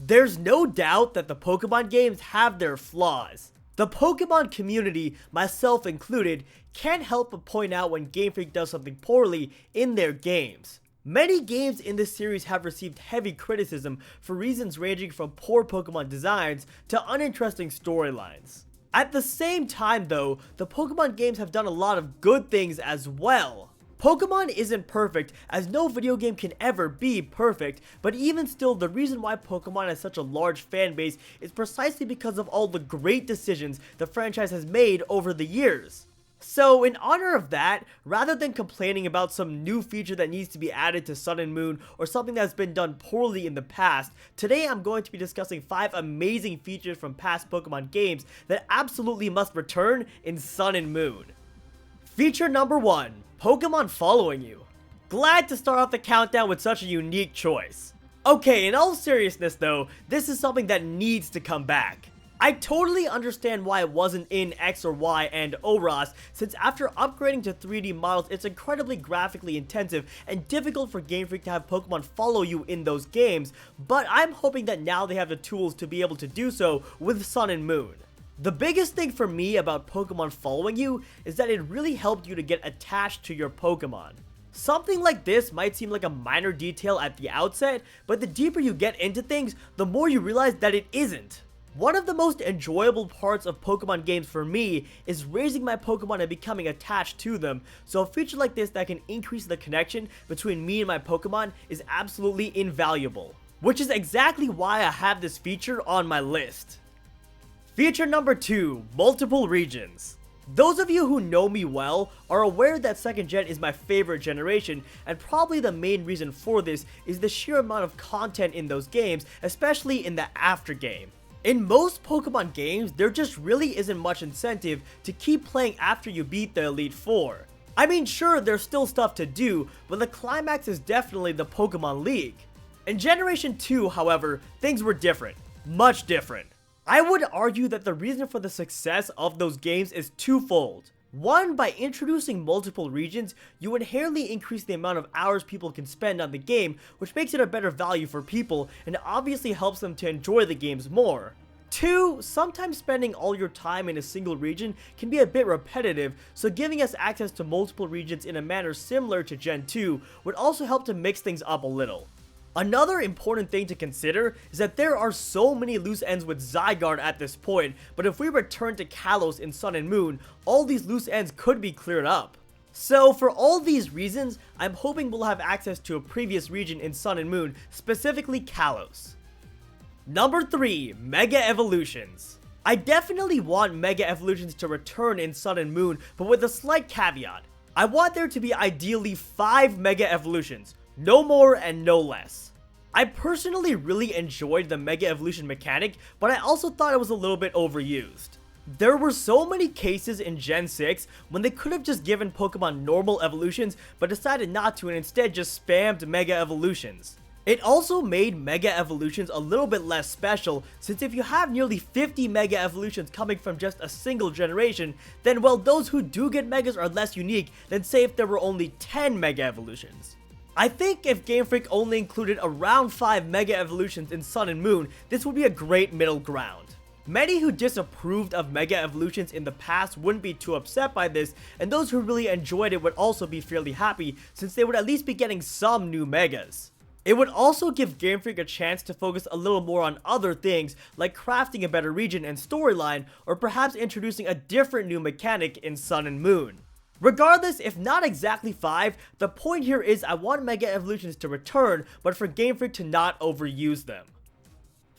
There's no doubt that the Pokemon games have their flaws. The Pokemon community, myself included, can't help but point out when Game Freak does something poorly in their games. Many games in this series have received heavy criticism for reasons ranging from poor Pokemon designs to uninteresting storylines. At the same time though, the Pokemon games have done a lot of good things as well. Pokemon isn't perfect, as no video game can ever be perfect, but even still, the reason why Pokemon has such a large fan base is precisely because of all the great decisions the franchise has made over the years. So in honor of that, rather than complaining about some new feature that needs to be added to Sun and Moon or something that's been done poorly in the past, today I'm going to be discussing 5 amazing features from past Pokemon games that absolutely must return in Sun and Moon. Feature number 1, Pokemon following you. Glad to start off the countdown with such a unique choice. Okay, in all seriousness though, this is something that needs to come back. I totally understand why it wasn't in X or Y and ORAS, since after upgrading to 3D models, it's incredibly graphically intensive and difficult for Game Freak to have Pokemon follow you in those games, but I'm hoping that now they have the tools to be able to do so with Sun and Moon. The biggest thing for me about Pokemon following you is that it really helped you to get attached to your Pokemon. Something like this might seem like a minor detail at the outset, but the deeper you get into things, the more you realize that it isn't. One of the most enjoyable parts of Pokemon games for me is raising my Pokemon and becoming attached to them, so a feature like this that can increase the connection between me and my Pokemon is absolutely invaluable. Which is exactly why I have this feature on my list. Feature number 2, multiple regions. Those of you who know me well are aware that 2nd Gen is my favorite generation, and probably the main reason for this is the sheer amount of content in those games, especially in the after game. In most Pokemon games, there just really isn't much incentive to keep playing after you beat the Elite Four. I mean, sure, there's still stuff to do, but the climax is definitely the Pokemon League. In Generation 2, however, things were different. Much different. I would argue that the reason for the success of those games is twofold. One, by introducing multiple regions, you inherently increase the amount of hours people can spend on the game, which makes it a better value for people, and obviously helps them to enjoy the games more. 2, sometimes spending all your time in a single region can be a bit repetitive, so giving us access to multiple regions in a manner similar to Gen 2 would also help to mix things up a little. Another important thing to consider is that there are so many loose ends with Zygarde at this point, but if we return to Kalos in Sun and Moon, all these loose ends could be cleared up. So for all these reasons, I'm hoping we'll have access to a previous region in Sun and Moon, specifically Kalos. Number 3, Mega Evolutions. I definitely want Mega Evolutions to return in Sun and Moon, but with a slight caveat. I want there to be ideally 5 Mega Evolutions. No more and no less. I personally really enjoyed the Mega Evolution mechanic, but I also thought it was a little bit overused. There were so many cases in Gen 6 when they could have just given Pokemon normal evolutions, but decided not to and instead just spammed Mega Evolutions. It also made Mega Evolutions a little bit less special, since if you have nearly 50 Mega Evolutions coming from just a single generation, then well, those who do get Megas are less unique than say if there were only 10 Mega Evolutions. I think if Game Freak only included around 5 Mega Evolutions in Sun and Moon, this would be a great middle ground. Many who disapproved of Mega Evolutions in the past wouldn't be too upset by this, and those who really enjoyed it would also be fairly happy, since they would at least be getting some new Megas. It would also give Game Freak a chance to focus a little more on other things, like crafting a better region and storyline, or perhaps introducing a different new mechanic in Sun and Moon. Regardless, if not exactly 5, the point here is I want Mega Evolutions to return, but for Game Freak to not overuse them.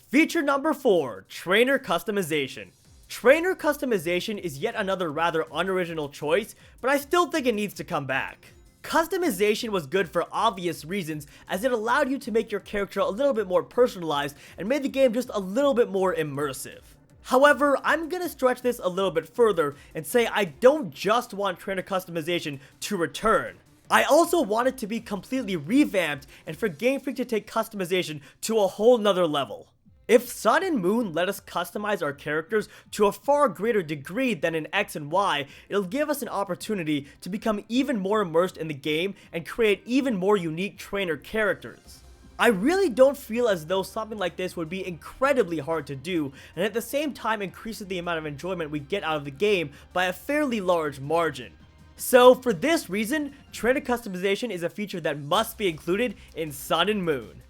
Feature number 4, Trainer Customization. Trainer customization is yet another rather unoriginal choice, but I still think it needs to come back. Customization was good for obvious reasons, as it allowed you to make your character a little bit more personalized and made the game just a little bit more immersive. However, I'm gonna stretch this a little bit further and say I don't just want trainer customization to return. I also want it to be completely revamped and for Game Freak to take customization to a whole nother level. If Sun and Moon let us customize our characters to a far greater degree than in X and Y, it'll give us an opportunity to become even more immersed in the game and create even more unique trainer characters. I really don't feel as though something like this would be incredibly hard to do, and at the same time increases the amount of enjoyment we get out of the game by a fairly large margin. So for this reason, trainer customization is a feature that must be included in Sun and Moon.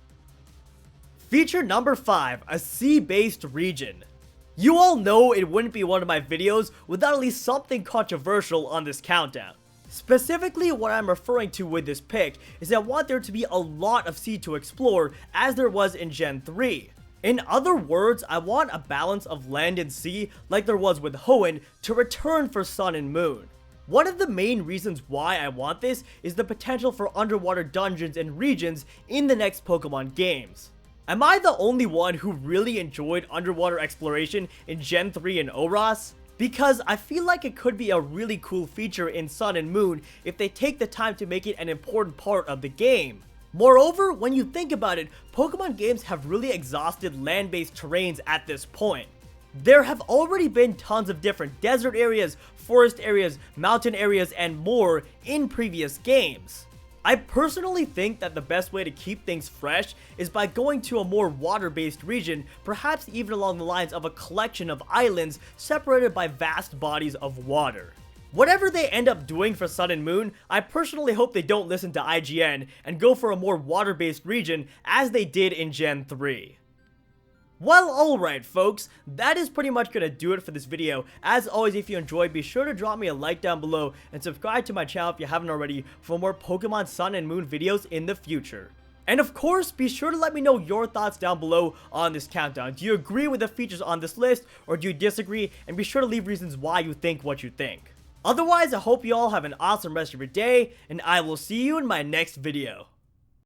Feature number 5, a sea-based region. You all know it wouldn't be one of my videos without at least something controversial on this countdown. Specifically, what I'm referring to with this pick is I want there to be a lot of sea to explore as there was in Gen 3. In other words, I want a balance of land and sea like there was with Hoenn to return for Sun and Moon. One of the main reasons why I want this is the potential for underwater dungeons and regions in the next Pokemon games. Am I the only one who really enjoyed underwater exploration in Gen 3 and ORAS? Because I feel like it could be a really cool feature in Sun and Moon if they take the time to make it an important part of the game. Moreover, when you think about it, Pokemon games have really exhausted land-based terrains at this point. There have already been tons of different desert areas, forest areas, mountain areas, and more in previous games. I personally think that the best way to keep things fresh is by going to a more water-based region, perhaps even along the lines of a collection of islands separated by vast bodies of water. Whatever they end up doing for Sun and Moon, I personally hope they don't listen to IGN and go for a more water-based region as they did in Gen 3. Well, alright folks, that is pretty much gonna do it for this video. As always, if you enjoyed, be sure to drop me a like down below and subscribe to my channel if you haven't already for more Pokemon Sun and Moon videos in the future. And of course, be sure to let me know your thoughts down below on this countdown. Do you agree with the features on this list, or do you disagree? And be sure to leave reasons why you think what you think. Otherwise, I hope you all have an awesome rest of your day, and I will see you in my next video.